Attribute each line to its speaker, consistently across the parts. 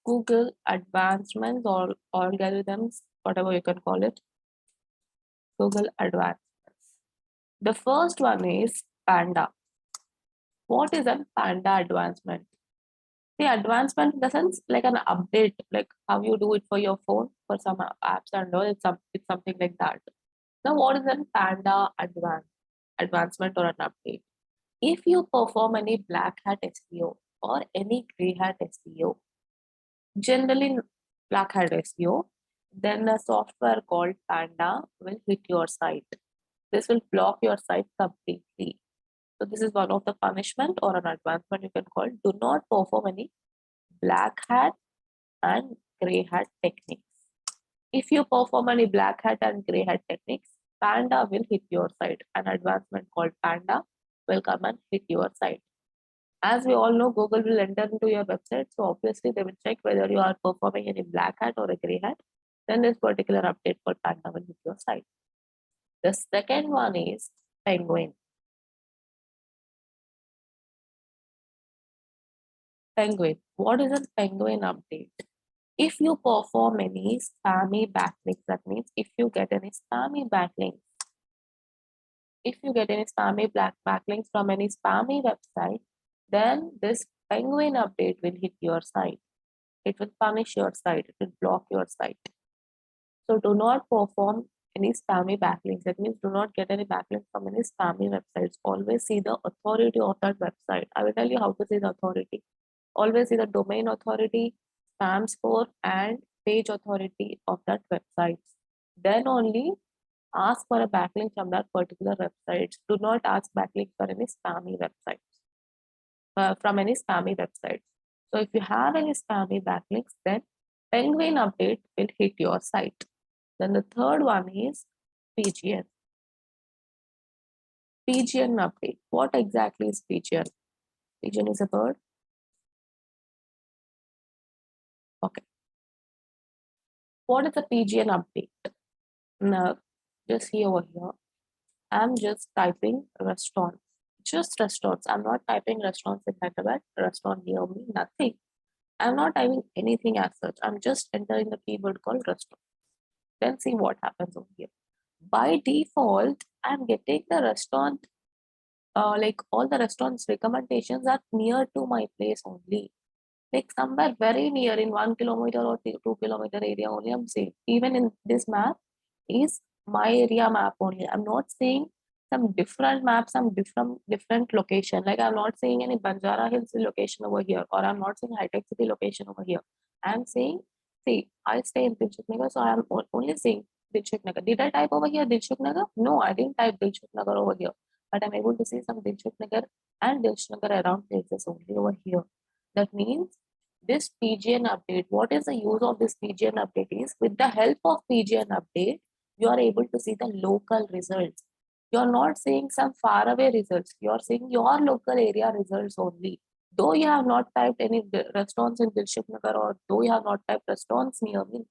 Speaker 1: Google advancements or algorithms, whatever you can call it. Google advancements. The first one is Panda. What is a Panda advancement? The advancement in the sense like an update, like how you do it for your phone for some apps and all. It's something like that. Now, what is a Panda advancement or an update? If you perform any black hat SEO or any gray hat SEO, generally black hat SEO, then a software called Panda will hit your site. This will block your site completely. So this is one of the punishment or an advancement you can call. Do not perform any black hat and gray hat techniques. If you perform any black hat and gray hat techniques, Panda will hit your site. An advancement called Panda will come and hit your site. As we all know, Google will enter into your website. So obviously they will check whether you are performing any black hat or a gray hat. Then this particular update called Panda will hit your site. The second one is Penguin. Penguin. What is a Penguin update? If you perform any spammy backlinks, that means if you get any spammy backlinks, backlinks from any spammy website, then this Penguin update will hit your site. It will punish your site. It will block your site. So do not perform any spammy backlinks. That means do not get any backlinks from any spammy websites. Always see the authority of that website. I will tell you how to see the authority. Always see the domain authority, spam score, and page authority of that website. Then only ask for a backlink from that particular website. Do not ask backlinks for any spammy websites, from any spammy websites. So if you have any spammy backlinks, then Penguin update will hit your site. Then the third one is PGN. PGN update. What exactly is PGN? PGN is a bird. Okay. What is a PGN update? Now, just see over here. I'm just typing restaurants. Just restaurants. I'm not typing restaurants in Hyderabad, restaurant near me, nothing. I'm not typing anything as such. I'm just entering the keyword called restaurant. Then see what happens over here. By default, I'm getting the restaurant, like all the restaurants recommendations are near to my place only. Like somewhere very near in 1 kilometer or 2 kilometer area only I'm seeing. Even in this map is my area map only. I'm not seeing some different maps, some different location. Like I'm not seeing any Banjara Hills location over here, or I'm not seeing High Tech City location over here. I'm saying, see, I stay in Dilshuk Nagar, so I'm only seeing Dilshuk Nagar. Did I type over here Dilshuk Nagar? No, I didn't type Dilshuk Nagar over here. But I'm able to see some Dilshuk Nagar and Dilshuk Nagar around places only over here. That means this PGN update, what is the use of this PGN update is with the help of PGN update, you are able to see the local results. You're not seeing some faraway results. You're seeing your local area results only. Though you have not typed any restaurants in Dilshuk Nagar, or though you have not typed restaurants near me,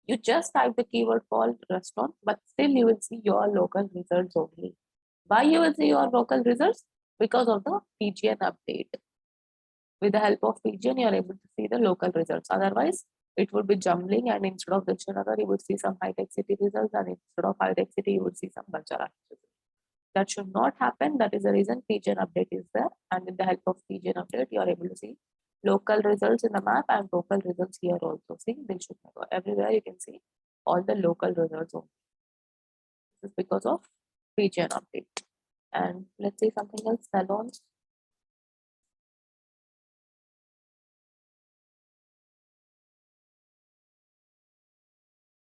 Speaker 1: you just type the keyword called restaurant, but still you will see your local results only. Why you will see your local results? Because of the PGN update. With the help of PGN, you are able to see the local results. Otherwise, it would be jumbling, and instead of Dilshanagar, you would see some High Tech City results, and instead of High Tech City, you would see some Banjara results. That should not happen. That is the reason PGN update is there. And with the help of PGN update, you are able to see local results in the map and local results here also. See, Dilshanagar. Everywhere you can see all the local results only. This is because of PGN update. And let's see something else, salons.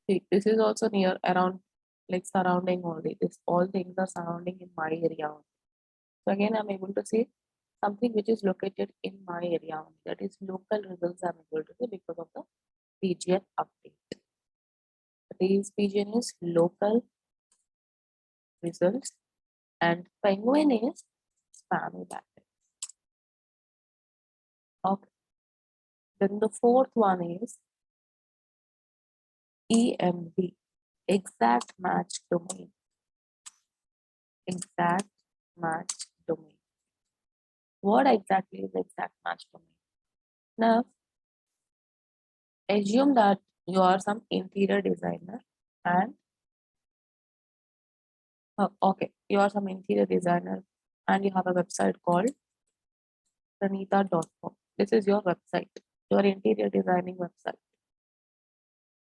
Speaker 1: See, this is also near around, like surrounding only. This all things are surrounding in my area only. So again, I'm able to see something which is located in my area only. That is local results I'm able to see because of the PGN update. These PGN is local results, and Penguin is spammy backend. Okay. Then the fourth one is EMD, exact match domain. Exact match domain. What exactly is exact match domain? Now, assume that you are some interior designer and okay, you are some interior designer and you have a website called pranita.com. This is your website, your interior designing website.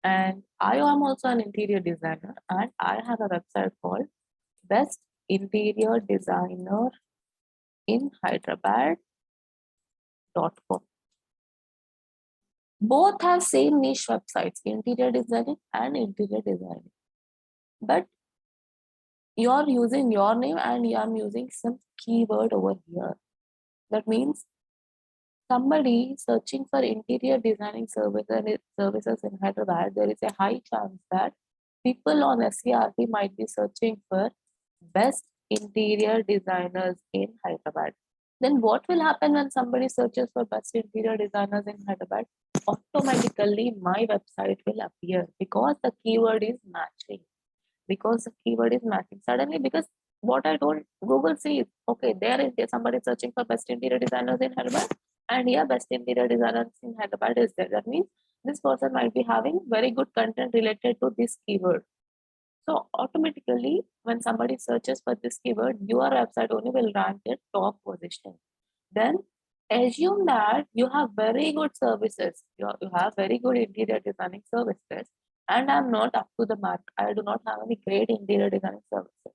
Speaker 1: And I am also an interior designer and I have a website called Best Interior Designer in Hyderabad.com. Both have same niche websites, interior designing and interior designing. But you're using your name and I'm using some keyword over here. That means somebody searching for interior designing services in Hyderabad, there is a high chance that people on SCRP might be searching for best interior designers in Hyderabad. Then what will happen when somebody searches for best interior designers in Hyderabad? Automatically my website will appear because the keyword is matching. Suddenly, because what I told Google sees, okay, there is somebody searching for best interior designers in Hyderabad, and here best interior designers in Hyderabad is there. That means this person might be having very good content related to this keyword. So automatically, when somebody searches for this keyword, your website only will rank at top position. Then assume that you have very good services. You have very good interior designing services, and I'm not up to the mark. I do not have any great interior designing services.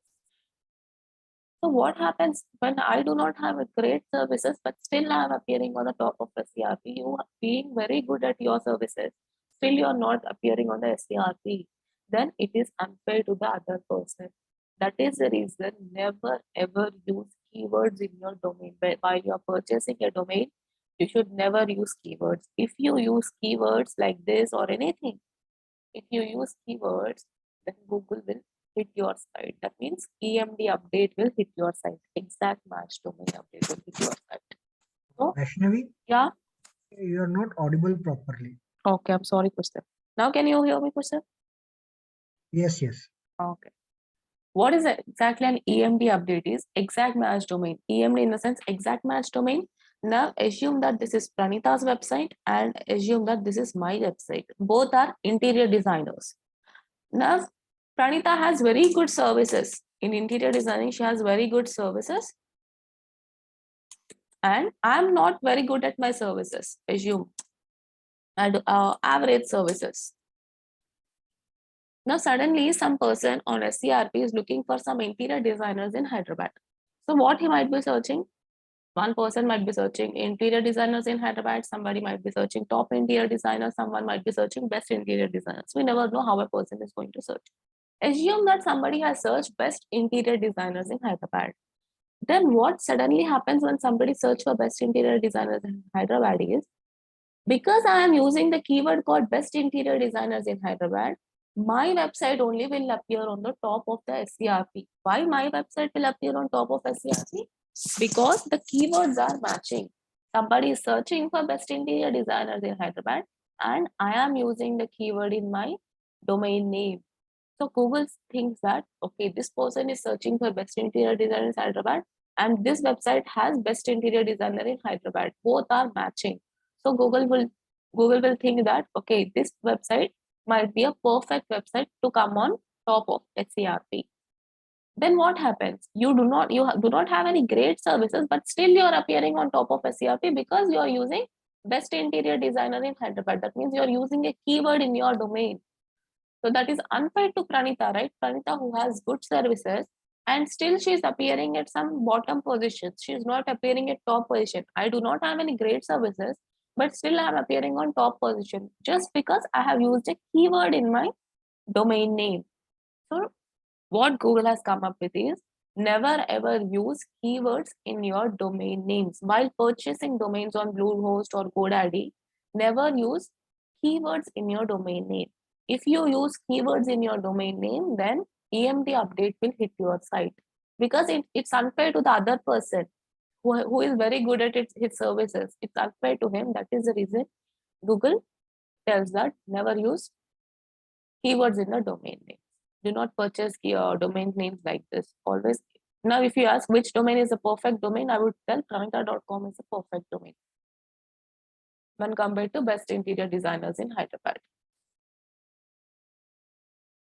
Speaker 1: So what happens when I do not have a great services, but still I'm appearing on the top of SCRP? You being very good at your services, still you're not appearing on the SCRP. Then it is unfair to the other person. That is the reason never ever use keywords in your domain. While you're purchasing a domain, you should never use keywords. If you use keywords like this or anything, if you use keywords, then Google will hit your site. That means EMD update will hit your site. Exact match domain update will hit your site. So,
Speaker 2: Vaishnavi,
Speaker 1: yeah.
Speaker 2: you are not audible properly.
Speaker 1: Okay, I'm sorry, Kusar. Now can you hear me, Kusar?
Speaker 2: Yes, yes.
Speaker 1: Okay. What is exactly an EMD update is? Exact match domain. EMD in the sense exact match domain. Now assume that this is Pranita's website and assume that this is my website. Both are interior designers. Now Pranita has very good services in interior designing. She has very good services and I'm not very good at my services. Assume I do average services. Now suddenly some person on SCRP is looking for some interior designers in Hyderabad. So what he might be searching? One person might be searching interior designers in Hyderabad, somebody might be searching top interior designers, someone might be searching best interior designers. We never know how a person is going to search. Assume that somebody has searched best interior designers in Hyderabad. Then what suddenly happens when somebody search for best interior designers in Hyderabad is, because I am using the keyword called best interior designers in Hyderabad, my website only will appear on the top of the SCRP. Why my website will appear on top of SCRP? Because the keywords are matching. Somebody is searching for best interior designers in Hyderabad and I am using the keyword in my domain name. So Google thinks that, okay, this person is searching for best interior designer in Hyderabad and this website has best interior designer in Hyderabad. Both are matching. So Google will think that, okay, this website might be a perfect website to come on top of SCRP. Then what happens? You do not have any great services, but still you're appearing on top of SCRP because you're using best interior designer in Hyderabad. That means you're using a keyword in your domain. So that is unfair to Pranita, right? Pranita, who has good services, and still she's appearing at some bottom positions. She's not appearing at top position. I do not have any great services, but still I'm appearing on top position just because I have used a keyword in my domain name. So what Google has come up with is never ever use keywords in your domain names. While purchasing domains on Bluehost or GoDaddy, never use keywords in your domain name. If you use keywords in your domain name, then EMD update will hit your site because it's unfair to the other person who is very good at his services. It's unfair to him. That is the reason Google tells that never use keywords in the domain name. Do not purchase your domain names like this. Always. Now, if you ask which domain is a perfect domain, I would tell pranita.com is a perfect domain. when compared to best interior designers in Hyderabad.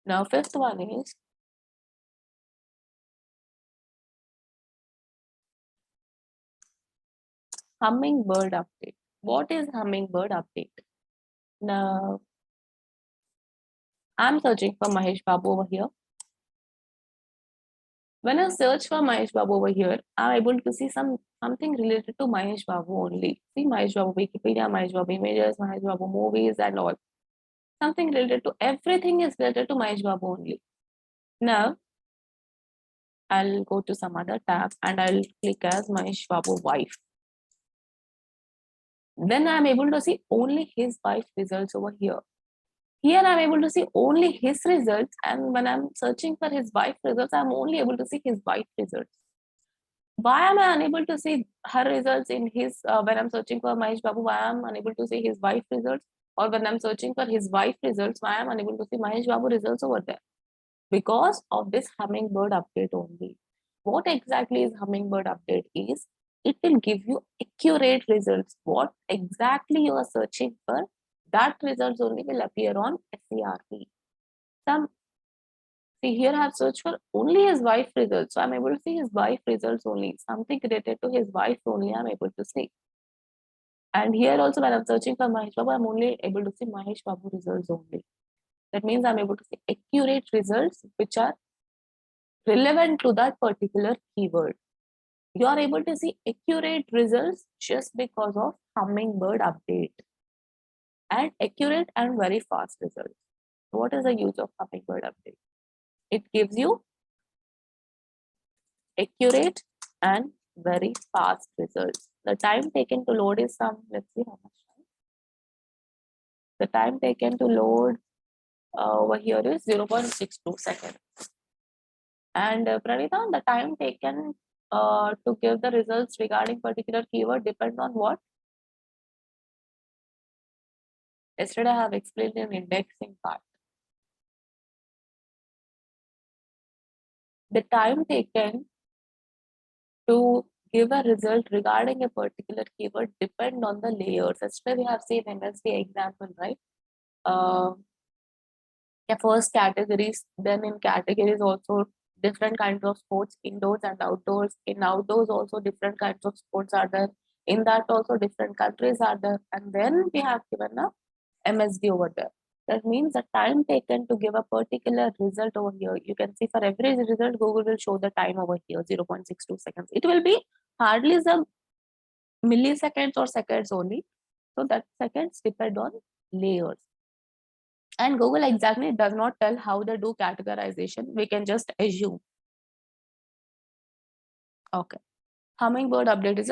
Speaker 1: Now, fifth one is Hummingbird update. What is Hummingbird update? Now, I'm searching for Mahesh Babu over here. When I search for Mahesh Babu over here, I'm able to see something related to Mahesh Babu only. See Mahesh Babu Wikipedia, Mahesh Babu images, Mahesh Babu movies and all. Something related to everything is related to Mahesh Babu only. Now, I'll go to some other tab and I'll click as Mahesh Babu wife. Then I'm able to see only his wife results over here. Here I'm able to see only his results, and when I'm searching for his wife results, I'm only able to see his wife results. Why am I unable to see her results in his, when I'm searching for Mahesh Babu, why am I unable to see his wife results? Or when I'm searching for his wife results, why am I unable to see Mahesh Babu results over there? Because of this Hummingbird update only. What exactly is Hummingbird update is, it will give you accurate results. What exactly you are searching for, that results only will appear on SERP. See here I have searched for only his wife results. So I'm able to see his wife results only. Something related to his wife only I'm able to see. And here also when I'm searching for Mahesh Babu, I'm only able to see Mahesh Babu results only. That means I'm able to see accurate results which are relevant to that particular keyword. You are able to see accurate results just because of Hummingbird update. And accurate and very fast results. What is the use of Hummingbird update? It gives you accurate and very fast results. The time taken to load is let's see how much time. The time taken to load over here is 0.62 seconds. And Pranita, the time taken to give the results regarding particular keyword depend on what? Yesterday I have explained in indexing part. The time taken to give a result regarding a particular keyword depend on the layers. Yesterday we have seen MSD example, right? First categories, then in categories also different kinds of sports, indoors and outdoors. In outdoors also different kinds of sports are there. In that also different countries are there. And then we have given a MSD over there. That means the time taken to give a particular result over here. You can see for every result, Google will show the time over here, 0.62 seconds. It will be hardly some milliseconds or seconds only. So that seconds depend on layers. And Google exactly does not tell how they do categorization. We can just assume. Okay. Hummingbird update is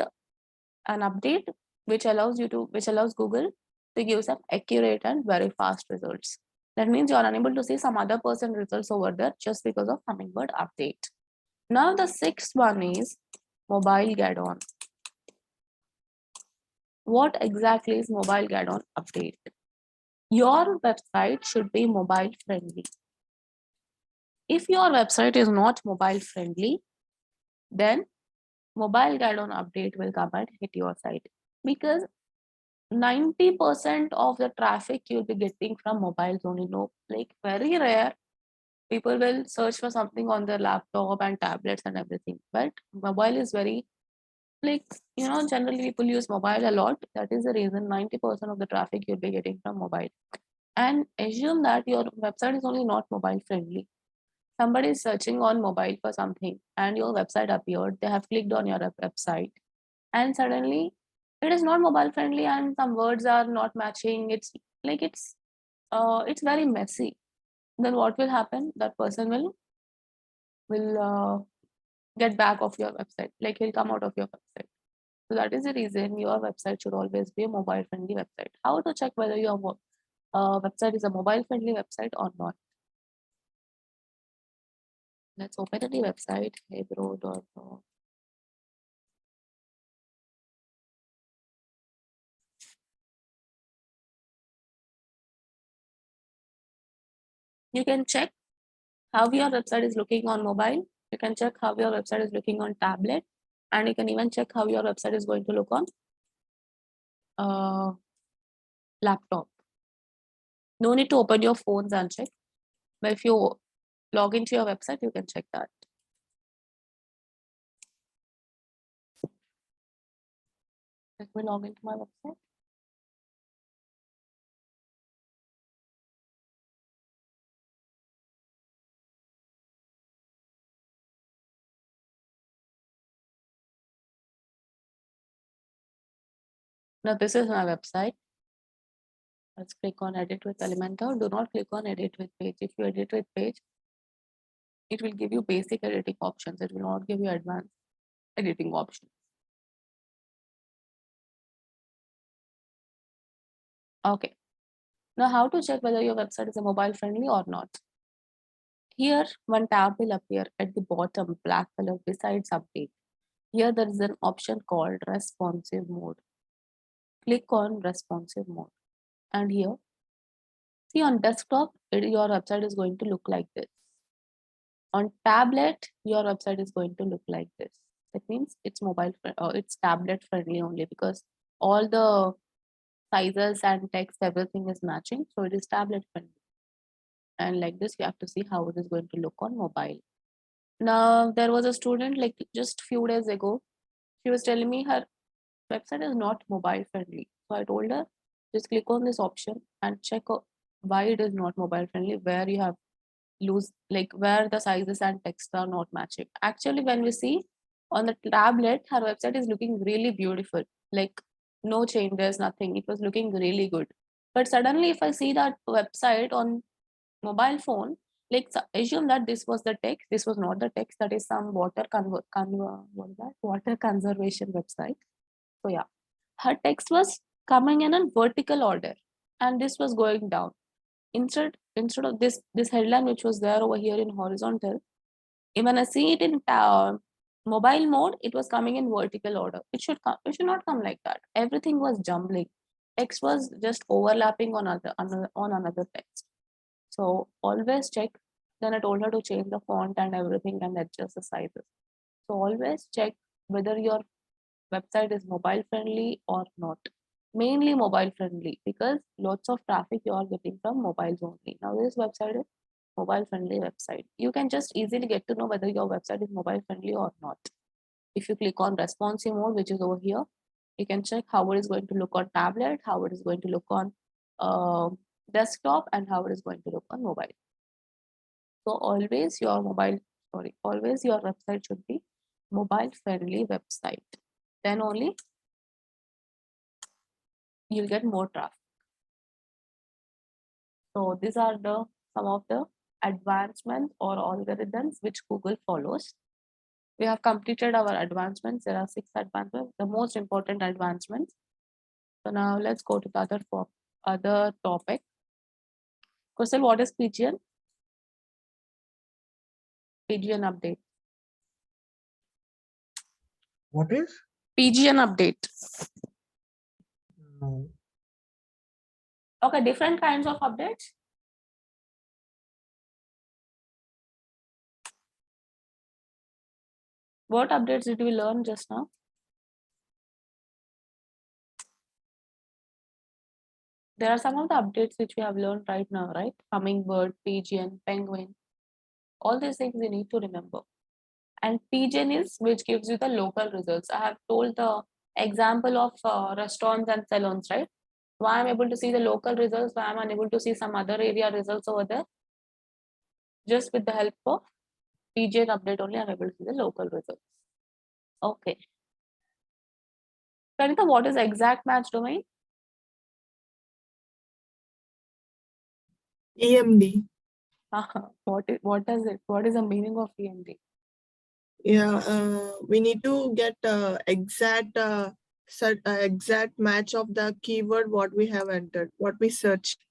Speaker 1: an update which allows Google to give some accurate and very fast results. That means you are unable to see some other person results over there just because of Hummingbird update. Now the sixth one is mobile add-on. What exactly is mobile add-on update? Your website should be mobile friendly. If your website is not mobile friendly, then mobile add-on update will come and hit your site, because 90% of the traffic you'll be getting from mobiles only. No, like very rare people will search for something on their laptop and tablets and everything, but mobile is very, like, generally people use mobile a lot. That is the reason 90% of the traffic you'll be getting from mobile. And assume that your website is only not mobile friendly. Somebody is searching on mobile for something and your website appeared. They have clicked on your website and suddenly it is not mobile friendly and some words are not matching. It's like it's very messy. Then what will happen? That person will get back off your website. Like he'll come out of your website. So that is the reason your website should always be a mobile friendly website. How to check whether your website is a mobile friendly website or not? Let's open the website, heybro.com. You can check how your website is looking on mobile. You can check how your website is looking on tablet, and you can even check how your website is going to look on laptop. No need to open your phones and check. But if you log into your website, you can check that. Let me log into my website. Now this is my website. Let's click on edit with Elementor. Do not click on edit with page. If you edit with page, it will give you basic editing options. It will not give you advanced editing options. Okay. Now how to check whether your website is a mobile friendly or not? Here, one tab will appear at the bottom, black color, besides update. Here there is an option called responsive mode. Click on responsive mode. And here, see on desktop, your website is going to look like this. On tablet, your website is going to look like this. That means it's it's tablet friendly only because all the sizes and text, everything is matching. So it is tablet friendly. And like this, you have to see how it is going to look on mobile. Now, there was a student like just few days ago, she was telling me her website is not mobile friendly. So I told her, just click on this option and check why it is not mobile friendly, where you have where the sizes and text are not matching. Actually, when we see on the tablet, her website is looking really beautiful, like no changes, nothing. It was looking really good. But suddenly, if I see that website on mobile phone, assume that this was the text, this was not the text, that is some what is that? Water conservation website. So yeah, her text was coming in a vertical order and this was going down. Instead of this headline which was there over here in horizontal, even I see it in mobile mode, it was coming in vertical order. It should not come like that. Everything was jumbling. Text was just overlapping on another text. So always check. Then I told her to change the font and everything and adjust the sizes. So always check whether your website is mobile friendly or not. Mainly mobile friendly because lots of traffic you are getting from mobiles only. Now this website is mobile friendly website. You can just easily get to know whether your website is mobile friendly or not. If you click on responsive mode, which is over here, you can check how it is going to look on tablet, how it is going to look on desktop, and how it is going to look on mobile. So always your always your website should be mobile friendly website. Then only you'll get more traffic. So these are some of the advancements or algorithms which Google follows. We have completed our advancements. There are 6 advancements, the most important advancements. So now let's go to the other topic. Kusal, what is PGN? PGN update.
Speaker 2: What is?
Speaker 1: PGN update.
Speaker 2: No.
Speaker 1: Okay, different kinds of updates. What updates did we learn just now? There are some of the updates which we have learned right now, right? Hummingbird, PGN, Penguin. All these things you need to remember. And PGN is which gives you the local results. I have told the example of restaurants and salons, right? Why I'm able to see the local results, why I'm unable to see some other area results over there? Just with the help of PGN update only, I'm able to see the local results. Okay. Kanita, what is exact match domain?
Speaker 3: EMD.
Speaker 1: What does it? What is the meaning of EMD?
Speaker 3: Yeah, we need to get exact match of the keyword what we have entered, what we searched.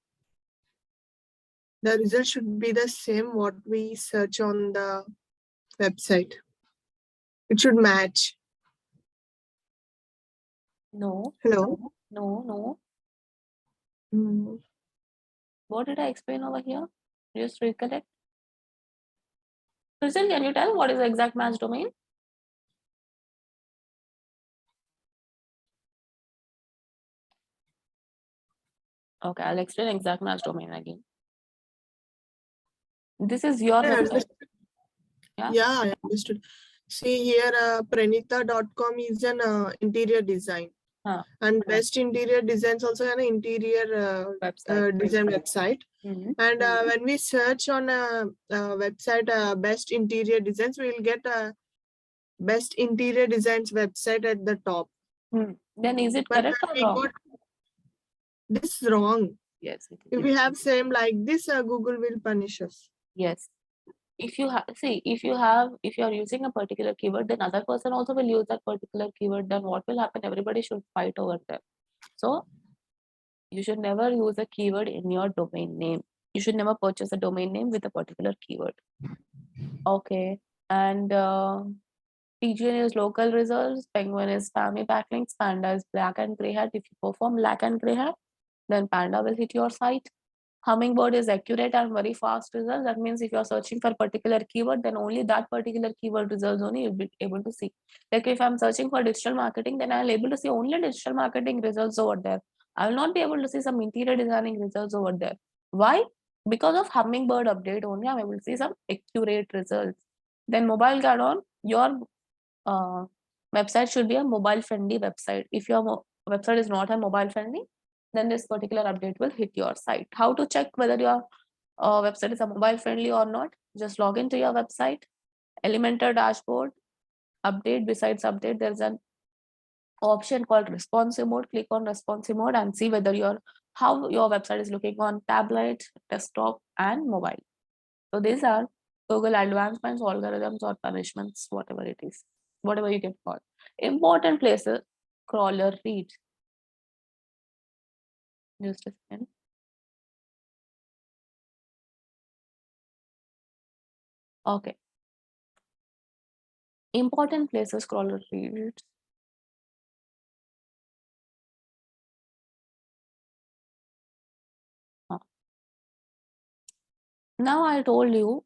Speaker 3: The result should be the same what we search on the website. It should match.
Speaker 1: No.
Speaker 3: Hello.
Speaker 1: No.
Speaker 3: Mm.
Speaker 1: What did I explain over here? Just recollect. Crystal, can you tell what is the exact match domain? Okay, I'll explain exact match domain again. This is your
Speaker 3: Yeah,
Speaker 1: website. Yeah.
Speaker 3: Yeah, I understood. See here, pranita.com is an interior design.
Speaker 1: Huh.
Speaker 3: And best interior designs also an interior
Speaker 1: Website.
Speaker 3: design website.
Speaker 1: Mhm.
Speaker 3: And when we search on a website, best interior designs, we will get a best interior designs website at the top.
Speaker 1: Then is it
Speaker 3: But
Speaker 1: correct
Speaker 3: when
Speaker 1: or
Speaker 3: we
Speaker 1: wrong?
Speaker 3: got this wrong.
Speaker 1: Yes. It
Speaker 3: If
Speaker 1: is.
Speaker 3: we have same like this, Google will punish us.
Speaker 1: Yes. If you have, see, if you are using a particular keyword, then other person also will use that particular keyword. Then what will happen? Everybody should fight over there. So you should never use a keyword in your domain name. You should never purchase a domain name with a particular keyword. Okay. And PGN is local results, Penguin is spammy backlinks, Panda is black and gray hat. If you perform black and gray hat, then Panda will hit your site. Hummingbird is accurate and very fast results. That means if you're searching for a particular keyword, then only that particular keyword results only you'll be able to see. Like if I'm searching for digital marketing, then I'll able to see only digital marketing results over there. I will not be able to see some interior designing results over there. Why? Because of Hummingbird update only, I'm able to see some accurate results. Then mobile card on, your website should be a mobile friendly website. If your website is not a mobile friendly, then this particular update will hit your site. How to check whether your website is a mobile friendly or not? Just log into your website, Elementor dashboard, update. Besides update, there's an option called responsive mode. Click on responsive mode and see whether how your website is looking on tablet, desktop, and mobile. So these are Google advancements, algorithms, or punishments, whatever it is, whatever you can call. Important places, crawler read. Just a second. Okay. Important places, crawler reads. Now I told you,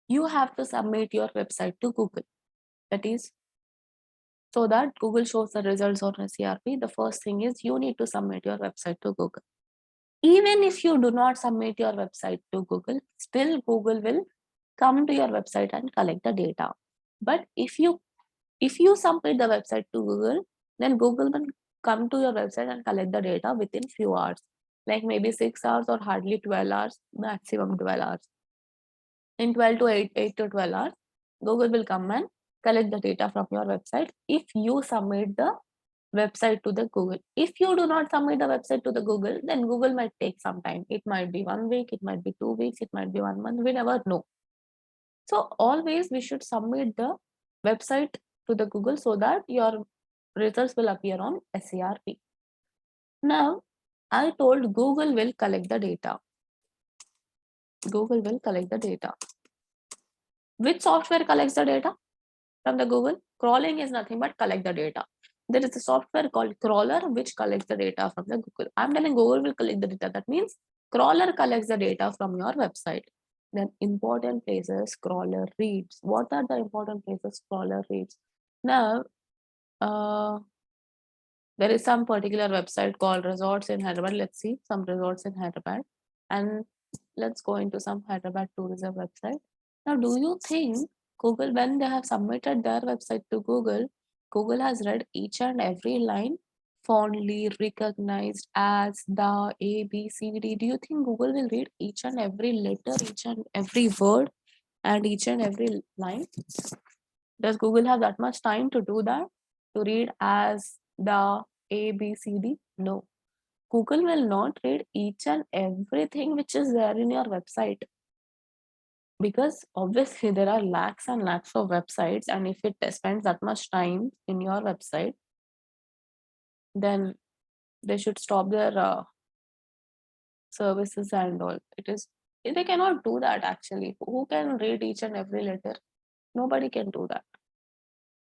Speaker 1: you have to submit your website to Google. That is, so that Google shows the results on a CRP. The first thing is you need to submit your website to Google. Even if you do not submit your website to Google, still Google will come to your website and collect the data. But if you submit the website to Google, then Google will come to your website and collect the data within few hours, like maybe 6 hours or hardly 12 hours, maximum 12 hours. In 12 to 8 to 12 hours, Google will come and collect the data from your website if you submit the website to the Google. If you do not submit the website to the Google, then Google might take some time. It might be 1 week, it might be 2 weeks, it might be 1 month, we never know. So always we should submit the website to the Google so that your results will appear on SERP. Now, I told Google will collect the data. Google will collect the data. Which software collects the data from the Google? Crawling is nothing but collect the data. There is a software called Crawler which collects the data from the Google. I'm telling Google will collect the data. That means Crawler collects the data from your website. Then important places Crawler reads. What are the important places Crawler reads? Now, there is some particular website called Resorts in Hyderabad. Let's see some resorts in Hyderabad. And let's go into some Hyderabad tourism website. Now, do you think Google, when they have submitted their website to Google, Google has read each and every line fondly recognized as the A, B, C, D? Do you think Google will read each and every letter, each and every word, and each and every line? Does Google have that much time to do that? To read as the A, B, C, D? No. Google will not read each and everything which is there in your website. Because obviously there are lakhs and lakhs of websites, and if it spends that much time in your website, then they should stop their services and all. They cannot do that actually. Who can read each and every letter? Nobody can do that.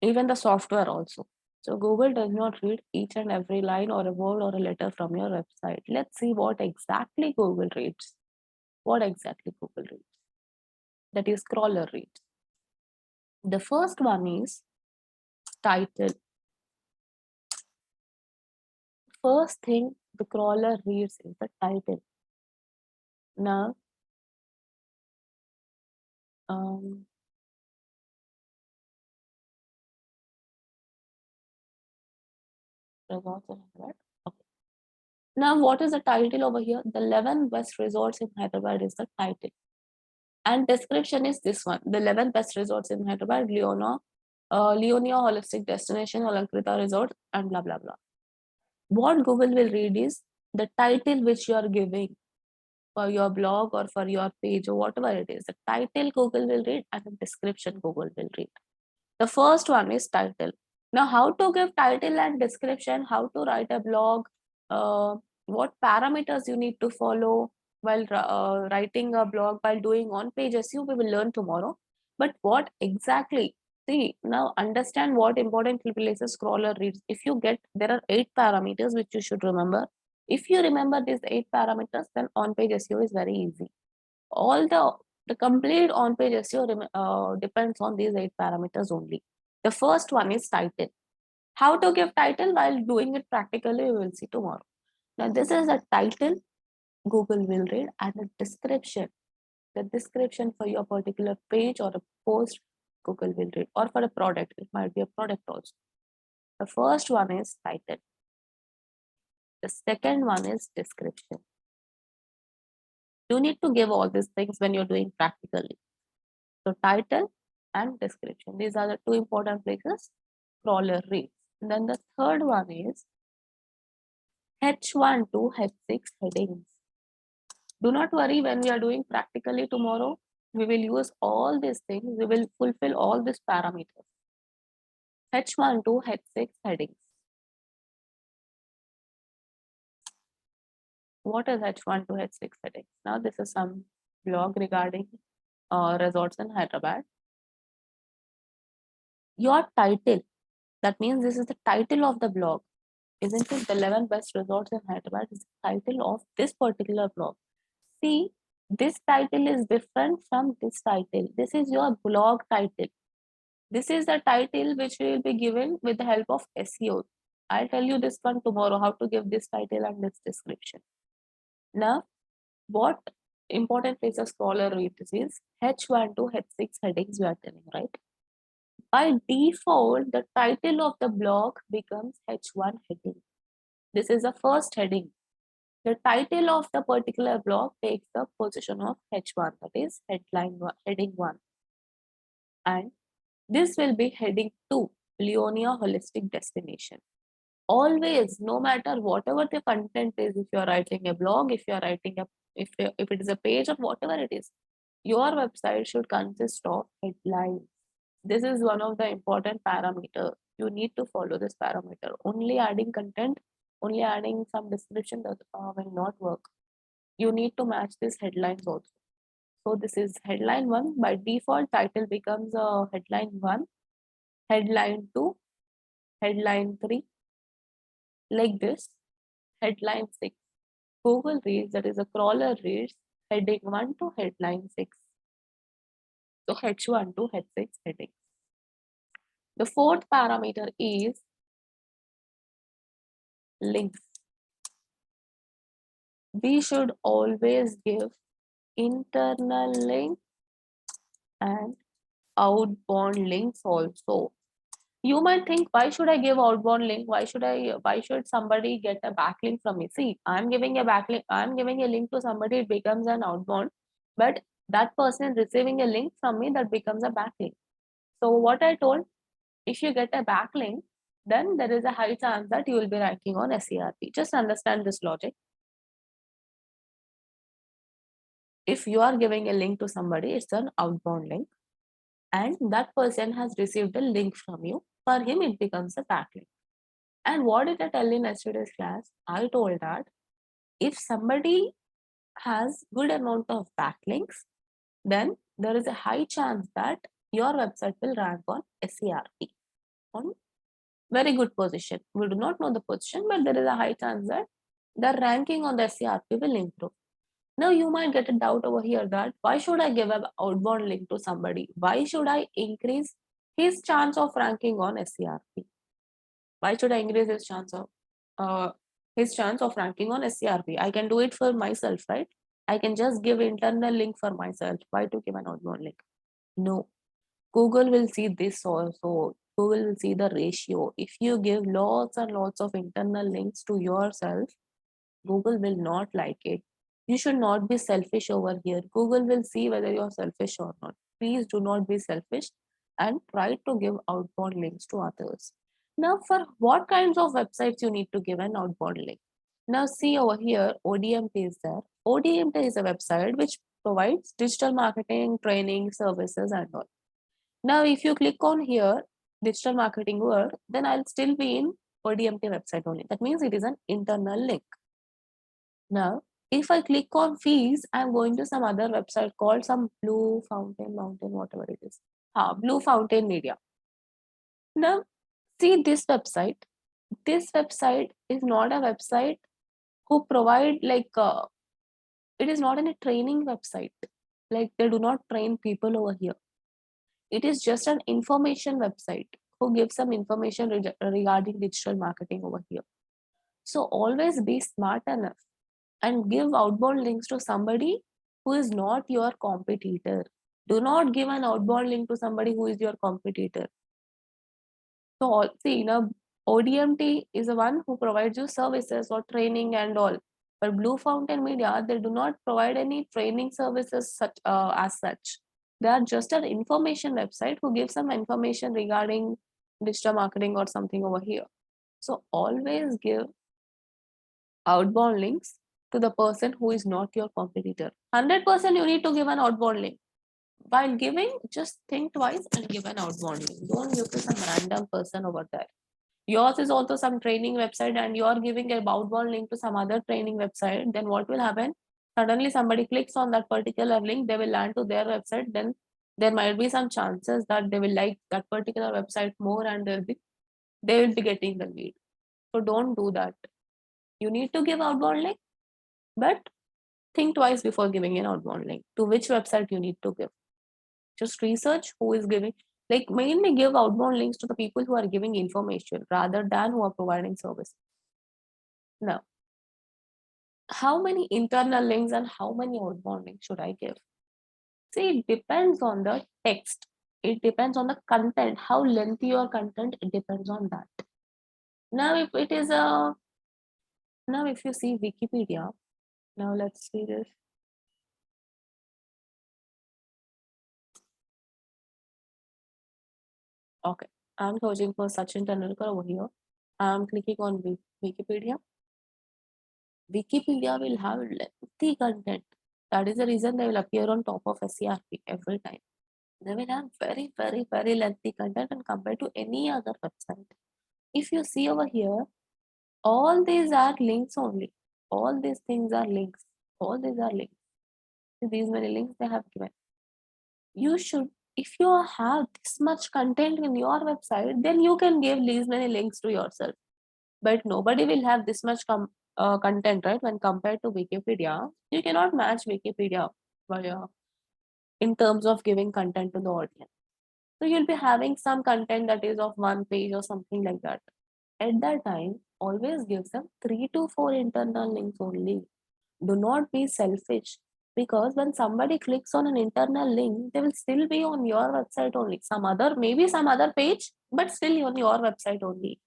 Speaker 1: Even the software also. So Google does not read each and every line or a word or a letter from your website. Let's see what exactly Google reads. What exactly Google reads? That is crawler reads. The first one is title. First thing the crawler reads is the title. Now, results in Hyderabad. Okay. Now, what is the title over here? The 11 best resorts in Hyderabad is the title. And description is this one. The 11 best resorts in Hyderabad, Leonia Holistic Destination, Alankrita Resort, and blah, blah, blah. What Google will read is the title which you are giving for your blog or for your page or whatever it is. The title Google will read and the description Google will read. The first one is title. Now, how to give title and description, how to write a blog, what parameters you need to follow while writing a blog, while doing on-page SEO, we will learn tomorrow. But what exactly? See, now understand what important places crawler reads. If you get, there are 8 parameters which you should remember. If you remember these 8 parameters, then on-page SEO is very easy. All the complete on-page SEO depends on these 8 parameters only. The first one is title. How to give title while doing it practically, we will see tomorrow. Now, this is the title Google will read, and the description. The description for your particular page or a post, Google will read, or for a product, it might be a product also. The first one is title. The second one is description. You need to give all these things when you're doing practically. So title and description. These are the 2 important places crawler reads. And then the third one is H1 to H6 headings. Do not worry, when we are doing practically tomorrow, we will use all these things. We will fulfill all these parameters. H1 to H6 headings. What is H1 to H6 headings? Now, this is some blog regarding resorts in Hyderabad. Your title, that means this is the title of the blog. Isn't it? The 11 best resorts in Hyderabad is the title of this particular blog. See, this title is different from this title. This is your blog title. This is the title which will be given with the help of SEO. I'll tell you this one tomorrow, how to give this title and this description. Now, what important places crawler reads is H1 to H6 headings we are telling, right? By default, the title of the blog becomes H1 heading. This is the first heading. The title of the particular blog takes the position of H1, that is heading 1. And this will be heading 2, Leonia Holistic Destination. Always, no matter whatever the content is, if you're writing a blog, if you're writing if it is a page or whatever it is, your website should consist of headlines. This is one of the important parameters. You need to follow this parameter. Only adding content, only adding some description that will not work. You need to match these headlines also. So this is headline 1. By default, title becomes headline 1, headline 2, headline 3, like this. Headline 6. Google reads, that is a crawler reads heading 1 to headline 6. So H1 to H6 headings. The fourth parameter is links. We should always give internal link and outbound links also. You might think, why should I give outbound link? Why should somebody get a backlink from me? See, I'm giving a backlink, I'm giving a link to somebody, it becomes an outbound, but that person receiving a link from me, that becomes a backlink. So what I told, if you get a backlink, then there is a high chance that you will be ranking on SERP. Just understand this logic. If you are giving a link to somebody, it's an outbound link, and that person has received a link from you. For him, it becomes a backlink. And what did I tell in yesterday's class? I told that if somebody has good amount of backlinks, then there is a high chance that your website will rank on SERP, on very good position. We do not know the position, but there is a high chance that the ranking on the SERP will improve. Now you might get a doubt over here that why should I give an outbound link to somebody? Why should I increase his chance of ranking on SERP? Why should I increase his chance of his chance of ranking on SCRP. I can do it for myself, right? I can just give internal link for myself. Why to give an outbound link? No. Google will see this also. Google will see the ratio. If you give lots and lots of internal links to yourself, Google will not like it. You should not be selfish over here. Google will see whether you're selfish or not. Please do not be selfish and try to give outbound links to others. Now, for what kinds of websites you need to give an outbound link? Now, see over here, ODMT is there. ODMT is a website which provides digital marketing, training, services, and all. Now, if you click on here, digital marketing word, then I'll still be in ODMT website only. That means it is an internal link. Now, if I click on fees, I'm going to some other website called some Blue Fountain Mountain, whatever it is. Blue Fountain Media. Now, see this website. This website is not a website who provide it is not a training website. Like they do not train people over here. It is just an information website who gives some information regarding digital marketing over here. So always be smart enough and give outbound links to somebody who is not your competitor. Do not give an outbound link to somebody who is your competitor. So see, now ODMT is the one who provides you services or training and all. But Blue Fountain Media, they do not provide any training services as such. They are just an information website who gives some information regarding digital marketing or something over here. So always give outbound links to the person who is not your competitor. 100% you need to give an outbound link. While giving, just think twice and give an outbound link. Don't give to some random person over there. Yours is also some training website and you're giving a outbound link to some other training website, then what will happen? Suddenly somebody clicks on that particular link, they will land to their website, then there might be some chances that they will like that particular website more and they will be getting the lead. So don't do that. You need to give outbound link, but think twice before giving an outbound link to which website you need to give. Just research who is giving, like mainly give outbound links to the people who are giving information rather than who are providing service. Now, how many internal links and how many outbound links should I give? See, it depends on the text. It depends on the content. How lengthy your content, it depends on that. Now, if it is now if you see Wikipedia, now let's see this. Okay, I'm searching for Sachin Tendulkar over here. I'm clicking on Wikipedia. Wikipedia will have lengthy content. That is the reason they will appear on top of SCRP every time. They will have very, very, very lengthy content and compared to any other website. If you see over here, all these are links only. All these things are links. All these are links. These many links they have given. You should, if you have this much content in your website, then you can give these many links to yourself. But nobody will have this much content, right? When compared to Wikipedia, you cannot match Wikipedia in terms of giving content to the audience. So you'll be having some content that is of one page or something like that. At that time, always give them 3 to 4 internal links only. Do not be selfish, because when somebody clicks on an internal link, they will still be on your website only. Maybe some other page, but still on your website only.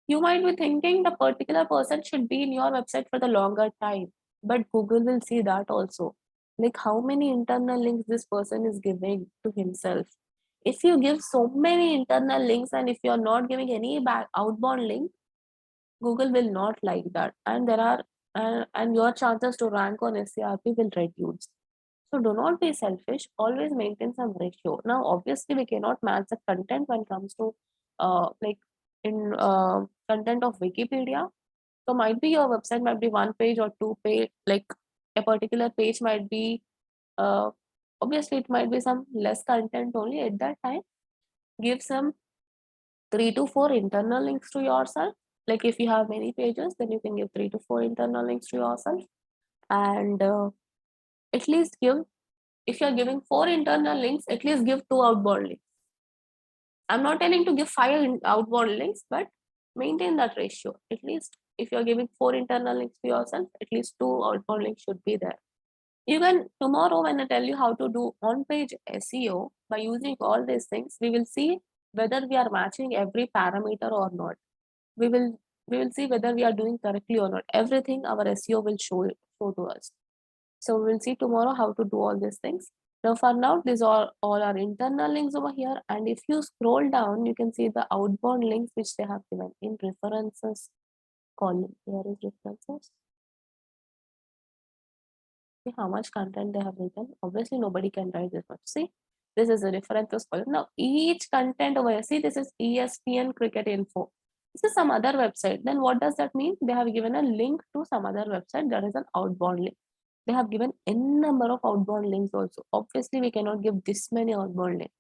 Speaker 1: You might be thinking the particular person should be in your website for the longer time, but Google will see that also. Like how many internal links this person is giving to himself. If you give so many internal links and if you're not giving any outbound link, Google will not like that. And and your chances to rank on SCRP will reduce. So do not be selfish. Always maintain some ratio. Now, obviously, we cannot match the content when it comes to content of Wikipedia. So might be your website might be 1 page or 2 page. Like a particular page might be obviously it might be some less content only at that time. Give some 3 to 4 internal links to yourself. Like if you have many pages, then you can give 3 to 4 internal links to yourself, and at least give, if you're giving 4 internal links, at least give 2 outbound links. I'm not telling to give 5 outbound links, but maintain that ratio. At least if you're giving 4 internal links to yourself, at least 2 outbound links should be there. You can, tomorrow when I tell you how to do on-page SEO by using all these things, we will see whether we are matching every parameter or not. We will see whether we are doing correctly or not. Everything our SEO will show to us. So we'll see tomorrow how to do all these things. Now for now, these are all our internal links over here. And if you scroll down, you can see the outbound links which they have given in references column. Here is references. See how much content they have written. Obviously, nobody can write this much. See, this is a references column. Now, each content over here, see, this is ESPN Cricket Info. This is some other website. Then what does that mean? They have given a link to some other website. That is an outbound link. They have given n number of outbound links also. Obviously, we cannot give this many outbound links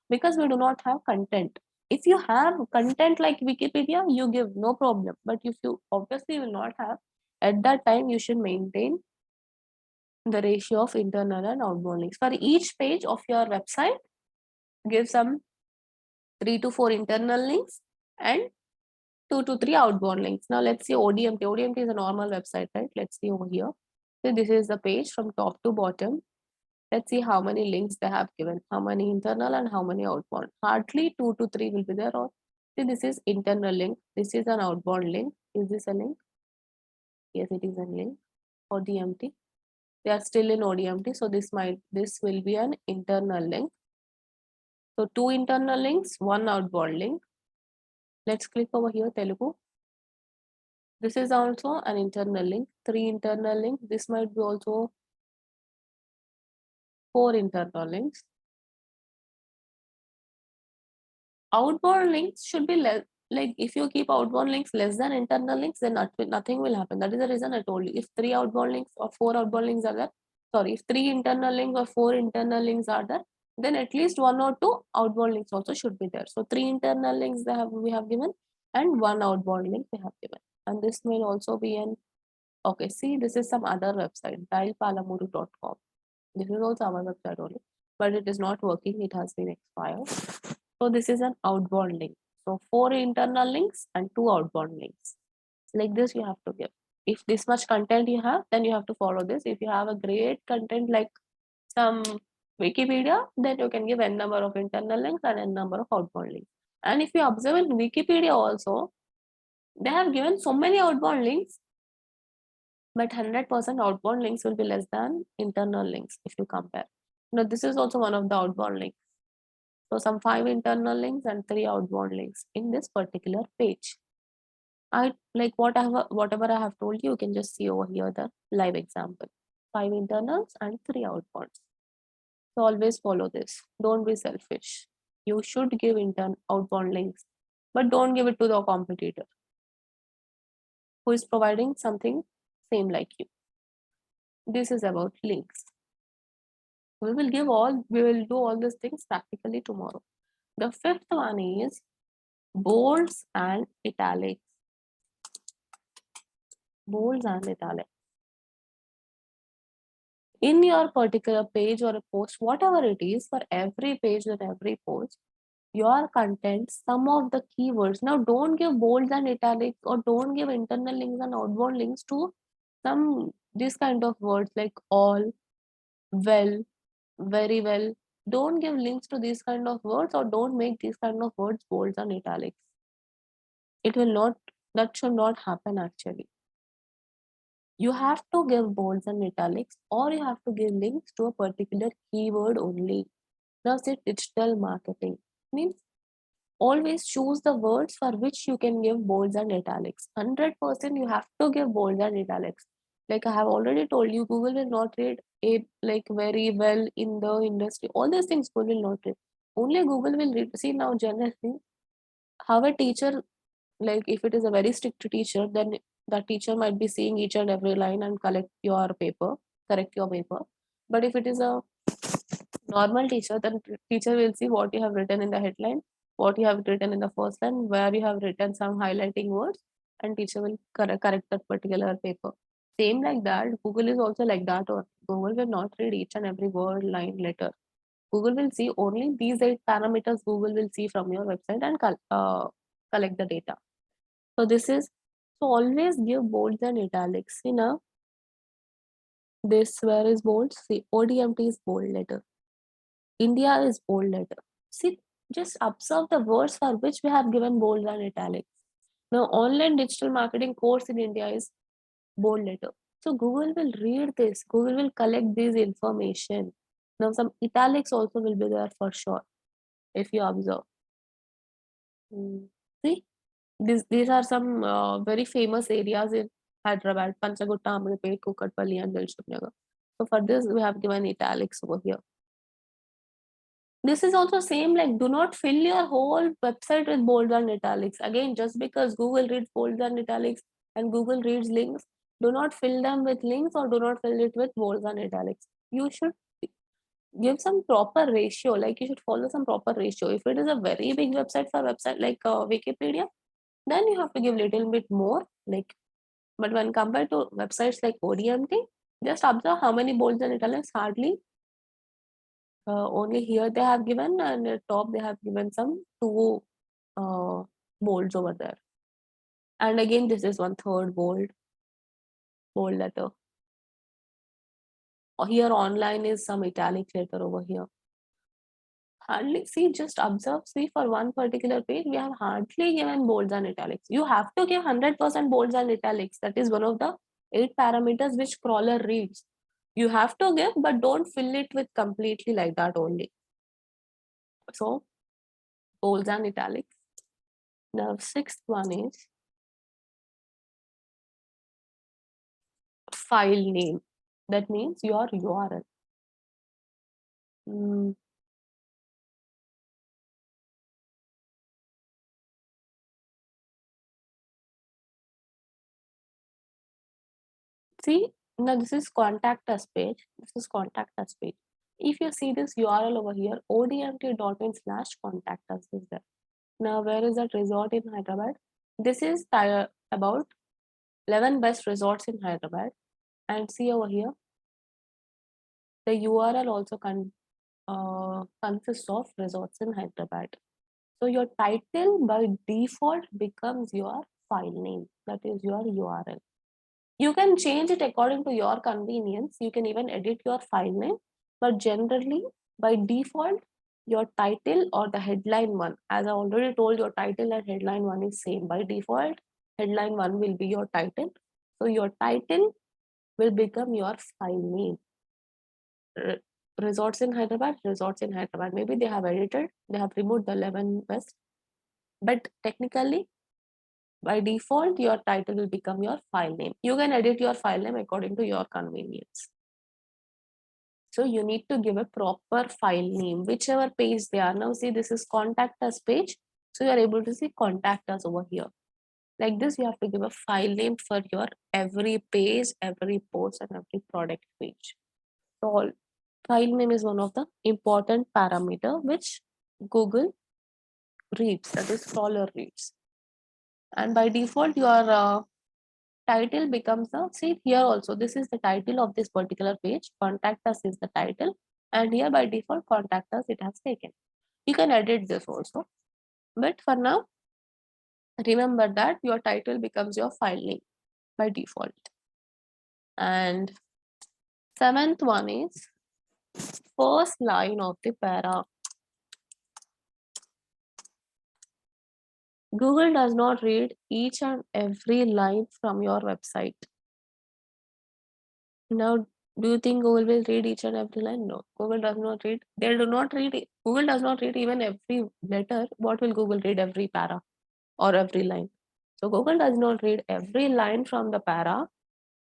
Speaker 1: because we do not have content. If you have content like Wikipedia, you give no problem. But if you obviously will not have, at that time you should maintain the ratio of internal and outbound links. For each page of your website, give some 3 to 4 internal links and 2 to 3 outbound links. Now let's see ODMT. ODMT is a normal website, right? Let's see over here. So this is the page from top to bottom. Let's see how many links they have given, how many internal and how many outbound. Hardly 2 to 3 will be there. Or see, this is internal link. This is an outbound link. Is this a link? Yes, it is a link. ODMT. They are still in ODMT, so this will be an internal link. So 2 internal links, 1 outbound link. Let's click over here, Telugu. This is also an internal link, 3 internal links. This might be also 4 internal links. Outbound links should be less. Like if you keep outbound links less than internal links, then nothing will happen. That is the reason I told you. If 3 outbound links or 4 outbound links are there, sorry, if 3 internal links or 4 internal links are there, then at least 1 or 2 outbound links also should be there. So 3 internal links we have given and 1 outbound link we have given. And this may also be an, okay, see, this is some other website, dialpalamuru.com. This is also our website only, but it is not working. It has been expired. So this is an outbound link. So 4 internal links and 2 outbound links. Like this you have to give. If this much content you have, then you have to follow this. If you have a great content like some Wikipedia, then you can give n number of internal links and n number of outbound links. And if you observe in Wikipedia also, they have given so many outbound links, but 100% outbound links will be less than internal links if you compare. Now this is also one of the outbound links. So some 5 internal links and 3 outbound links in this particular page. I like whatever I have told you, you can just see over here the live example. 5 internals and 3 outbounds. So always follow this. Don't be selfish. You should give outbound links, but don't give it to the competitor who is providing something same like you. This is about links. We will do all these things practically tomorrow. The 5th one is bolds and italics. Bolds and italics. In your particular page or a post, whatever it is, for every page and every post, your content, some of the keywords. Now don't give bolds and italics or don't give internal links and outbound links to some this kind of words like all, well, very well. Don't give links to these kind of words or don't make these kind of words bolds and italics. It will not, that should not happen actually. You have to give bolds and italics or you have to give links to a particular keyword only. Now say digital marketing means always choose the words for which you can give bolds and italics. 100% you have to give bolds and italics. Like I have already told you, Google will not read very well in the industry. All these things Google will not read. Only Google will read. See now generally, how a teacher, like if it is a very strict teacher, then the teacher might be seeing each and every line and correct your paper. But if it is a normal teacher, then teacher will see what you have written in the headline, what you have written in the first line, where you have written some highlighting words, and teacher will correct that particular paper. Same like that, Google is also like that, or Google will not read each and every word, line, letter. Google will see only these 8 parameters Google will see from your website and collect the data. So this is So always give bolds and italics. See now, this where is bold? See, ODMT is bold letter. India is bold letter. See, just observe the words for which we have given bold and italics. Now, online digital marketing course in India is bold letter. So Google will read this. Google will collect this information. Now, some italics also will be there for sure if you observe. See, these are some very famous areas in Hyderabad: Panchagutta, Amrapet, Kukatpalli, and Dilshuk Nagar. So for this, we have given italics over here. This is also same, like do not fill your whole website with bold and italics. Again, just because Google reads bold and italics and Google reads links, do not fill them with links or do not fill it with bold and italics. You should give some proper ratio, like you should follow some proper ratio. If it is a very big website for website like Wikipedia, then you have to give little bit more, like, but when compared to websites like ODMT, just observe how many bolds and italics. Hardly only here they have given, and at top they have given some two bolds over there. And again, this is 1/3 bold letter. Here online is some italic letter over here. Hardly, see, just observe, see, for one particular page, we have hardly given bolds and italics. You have to give 100% bolds and italics. That is one of the 8 parameters which crawler reads. You have to give, but don't fill it with completely like that only. So, bolds and italics. The 6th one is file name. That means your URL. See, now this is contact us page. This is contact us page. If you see this URL over here, odmt.in/contact us is there. Now, where is that resort in Hyderabad? This is about 11 best resorts in Hyderabad. And see over here, the URL also consists of resorts in Hyderabad. So your title by default becomes your file name. That is your URL. You can change it according to your convenience. You can even edit your file name, but generally by default, your title or the headline one, as I already told, your title and headline one is same. By default, headline one will be your title. So your title will become your file name. Resorts in Hyderabad, resorts in Hyderabad. Maybe they have edited, they have removed the 11 best, but technically, by default, your title will become your file name. You can edit your file name according to your convenience. So you need to give a proper file name, whichever page they are. Now see, this is contact us page. So you are able to see contact us over here. Like this, you have to give a file name for your every page, every post, and every product page. So file name is one of the important parameter which Google reads, that is crawler reads. And by default, your title becomes the, see here also, this is the title of this particular page. Contact us is the title, and here by default contact us it has taken. You can edit this also, but for now remember that your title becomes your file name by default. And 7th one is first line of the para. Google does not read each and every line from your website. Now, do you think Google will read each and every line? No, Google does not read. They do not read. Google does not read even every letter. What will Google read every para or every line? So Google does not read every line from the para.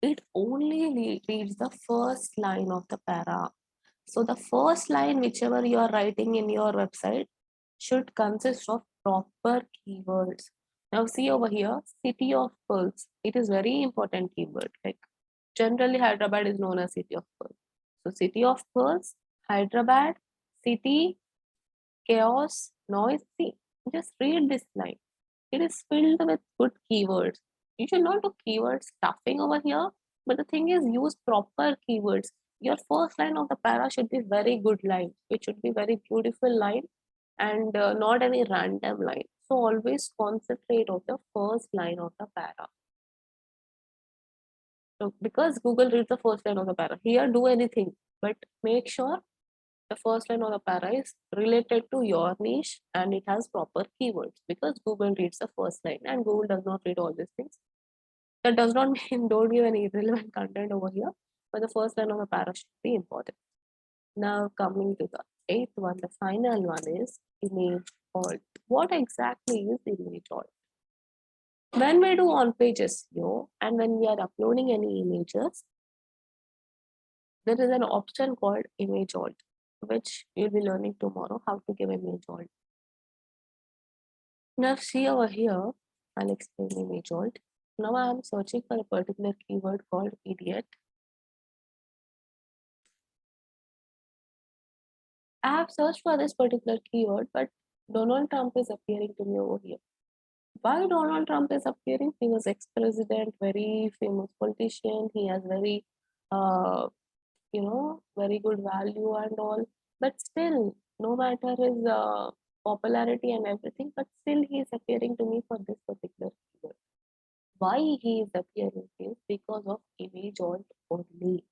Speaker 1: It only reads the first line of the para. So the first line, whichever you are writing in your website, should consist of proper keywords. Now see over here, city of pearls. It is very important keyword. Like generally Hyderabad is known as city of pearls. So city of pearls, Hyderabad, city, chaos, noise. See, just read this line. It is filled with good keywords. You should not do keyword stuffing over here, but the thing is use proper keywords. Your first line of the para should be very good line. It should be very beautiful line and not any random line. So always concentrate on the first line of the para. So because Google reads the first line of the para, here do anything, but make sure the first line of the para is related to your niche and it has proper keywords, because Google reads the first line and Google does not read all these things. That does not mean don't give any irrelevant content over here, but the first line of the para should be important. Now coming to the eighth one, the final one is image alt. What exactly is image alt? When we do on-page SEO and when we are uploading any images, there is an option called image alt, which you'll be learning tomorrow how to give image alt. Now see over here, I'll explain image alt. Now I am searching for a particular keyword called idiot. I have searched for this particular keyword, but Donald Trump is appearing to me over here. Why Donald Trump is appearing? He was ex-president, very famous politician. He has very, very good value and all. But still, no matter his popularity and everything, but still he is appearing to me for this particular keyword. Why he is appearing is because of image alt only.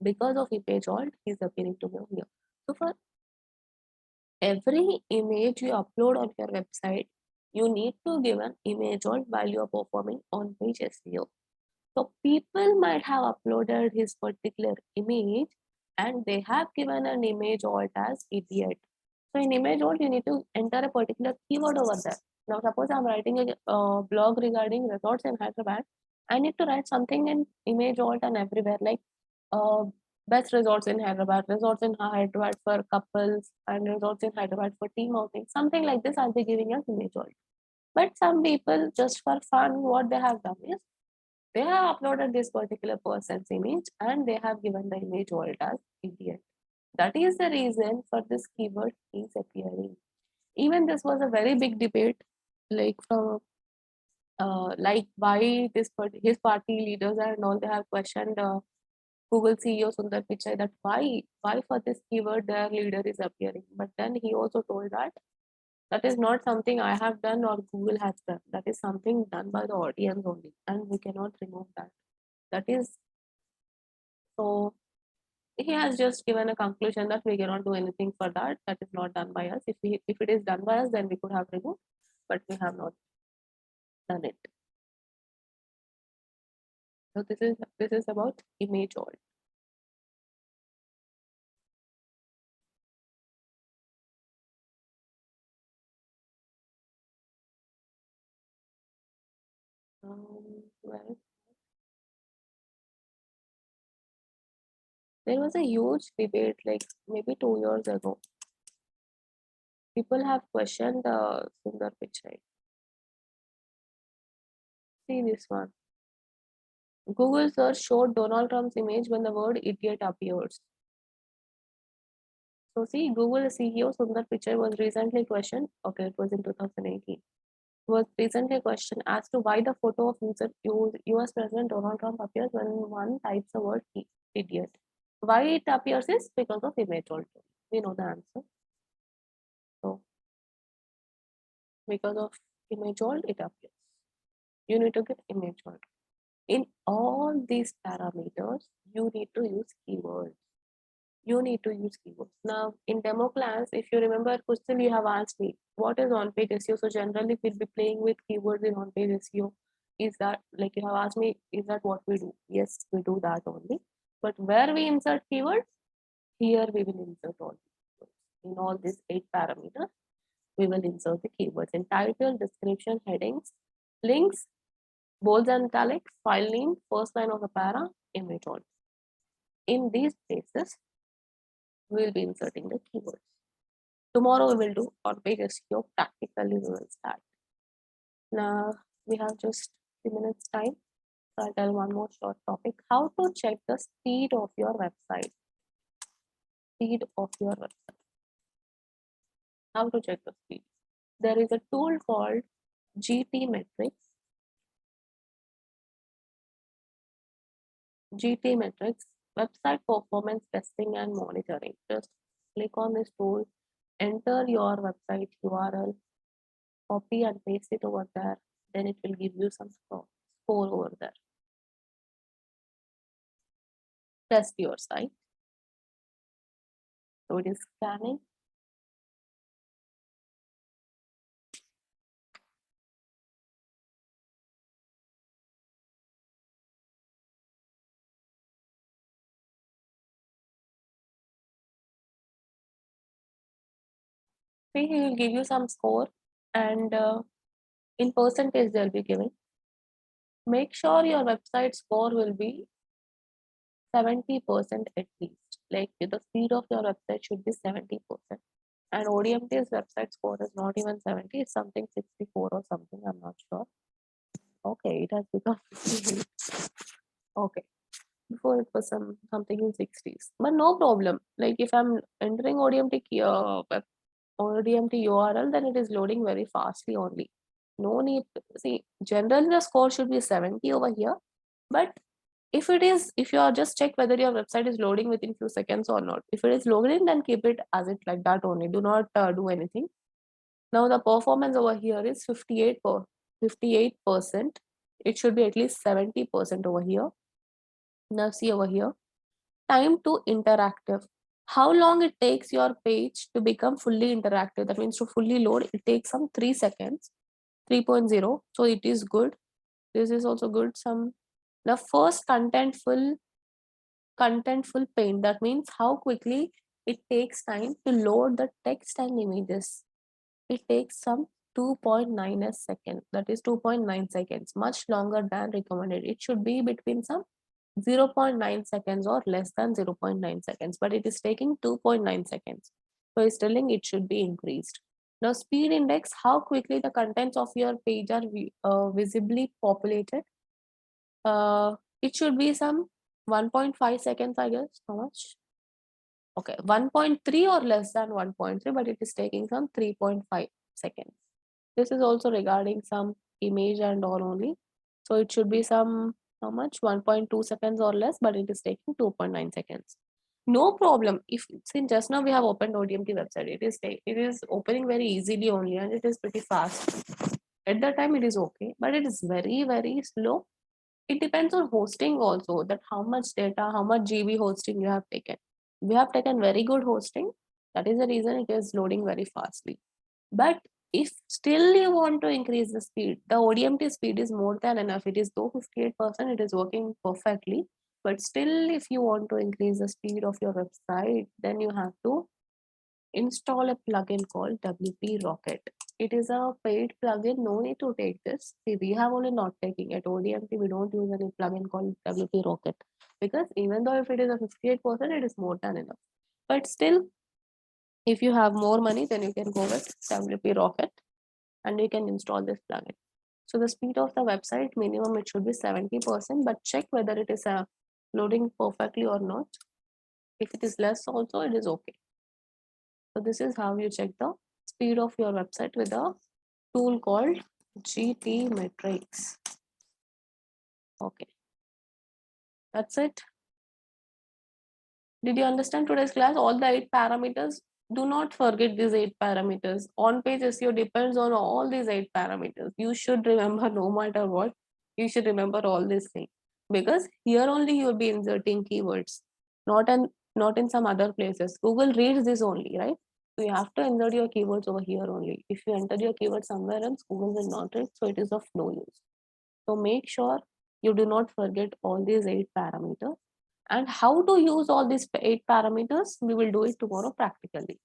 Speaker 1: Because of image alt, he is appearing to me here. So for every image you upload on your website, you need to give an image alt while you are performing on-page SEO. So people might have uploaded his particular image and they have given an image alt as idiot. So in image alt, you need to enter a particular keyword over there. Now suppose I'm writing a blog regarding resorts in Hyderabad. I need to write something in image alt and everywhere, like uh, best resorts in Hyderabad, resorts in Hyderabad for couples, and resorts in Hyderabad for team outing. Something like this I'll be giving as image alt. But some people, just for fun, what they have done is they have uploaded this particular person's image and they have given the image alt as idiot. That is the reason for this keyword is appearing. Even this was a very big debate, like from like why his party leaders and all, they have questioned Google CEO Sundar Pichai that why for this keyword their leader is appearing. But then he also told that that is not something I have done or Google has done. That is something done by the audience only, and we cannot remove that. That is so. He has just given a conclusion that we cannot do anything for that. That is not done by us. If it is done by us, then we could have removed, but we have not done it. So this is about image alt. Well, there was a huge debate like maybe 2 years ago. People have questioned Sundar Pichai. See this one. Google search showed Donald Trump's image when the word idiot appears. So see, Google CEO Sundar Pichai was recently questioned. Okay, it was in 2018. Was recently questioned as to why the photo of US President Donald Trump appears when one types the word idiot. Why it appears is because of image alt. We know the answer. So because of image alt, it appears. You need to get image alt. In all these parameters, you need to use keywords. You need to use keywords. Now, in demo class, if you remember, question you have asked me, what is on-page SEO? So generally, we'll be playing with keywords in on-page SEO. Is that, like you have asked me, is that what we do? Yes, we do that only. But where we insert keywords, here we will insert all keywords. In all these 8 parameters, we will insert the keywords in title, description, headings, links, bolds and italics, file name, first line of the para, image alt. In these places, we will be inserting the keywords. Tomorrow we will do on-page SEO practically. We will start. Now we have just 3 minutes time. So I'll tell one more short topic. How to check the speed of your website. Speed of your website. How to check the speed? There is a tool called GTmetrix. GTmetrix, website performance testing and monitoring. Just click on this tool, enter your website URL, copy and paste it over there. Then it will give you some score over there. test your site. So it is scanning. See, he will give you some score, and in percentage they'll be giving. Make sure your website score will be 70% at least. Like the speed of your website should be 70%. And ODMT's website score is not even 70, it's something 64 or something, I'm not sure. Okay, it has become 58. Okay. Before it was something in 60s. But no problem. Like if I'm entering ODMT ODMT URL, then it is loading very fastly only. No need see, generally the score should be 70 over here. But if you are just check whether your website is loading within few seconds or not. If it is loading, then keep it as it like that only. Do not do anything. Now the performance over here is 58%. It should be at least 70% over here. Now see over here, time to interactive. How long it takes your page to become fully interactive? That means to fully load, it takes some 3 seconds, 3.0. So it is good. This is also good. The first contentful pane. That means how quickly it takes time to load the text and images. It takes some 2.9 seconds. That is 2.9 seconds, much longer than recommended. It should be between some 0.9 seconds or less than 0.9 seconds, but it is taking 2.9 seconds. So it's telling it should be increased. Now speed index, how quickly the contents of your page are visibly populated. It should be some 1.5 seconds, I guess. How much? Okay, 1.3 or less than 1.3, but it is taking some 3.5 seconds. This is also regarding some image and all only. So it should be some, how much? 1.2 seconds or less, but it is taking 2.9 seconds. No problem. If since just now we have opened ODMT website, it is opening very easily only, and it is pretty fast. At that time it is okay, but it is very, very slow. It depends on hosting also, that how much data, how much GB hosting you have taken. We have taken very good hosting. That is the reason it is loading very fastly. But if still you want to increase the speed, the ODMT speed is more than enough. It is though 58%, it is working perfectly. But still, if you want to increase the speed of your website, then you have to install a plugin called WP Rocket. It is a paid plugin. No need to take this. See, we have only not taking it. ODMT, we don't use any plugin called WP Rocket, because even though if it is a 58%, it is more than enough. But still, if you have more money, then you can go with WP Rocket and you can install this plugin. So the speed of the website minimum, it should be 70%, but check whether it is loading perfectly or not. If it is less also, it is okay. So this is how you check the speed of your website with a tool called GTmetrix. Okay, that's it. Did you understand today's class? All the 8 parameters. Do not forget these 8 parameters. On page SEO depends on all these 8 parameters. You should remember, no matter what, you should remember all these things, because here only you will be inserting keywords, not in some other places. Google reads this only, right? So you have to insert your keywords over here only. If you enter your keyword somewhere else, Google will not read, so it is of no use. So make sure you do not forget all these 8 parameters. And how to use all these 8 parameters, we will do it tomorrow practically.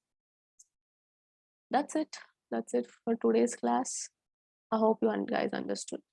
Speaker 1: That's it. That's it for today's class. I hope you guys understood.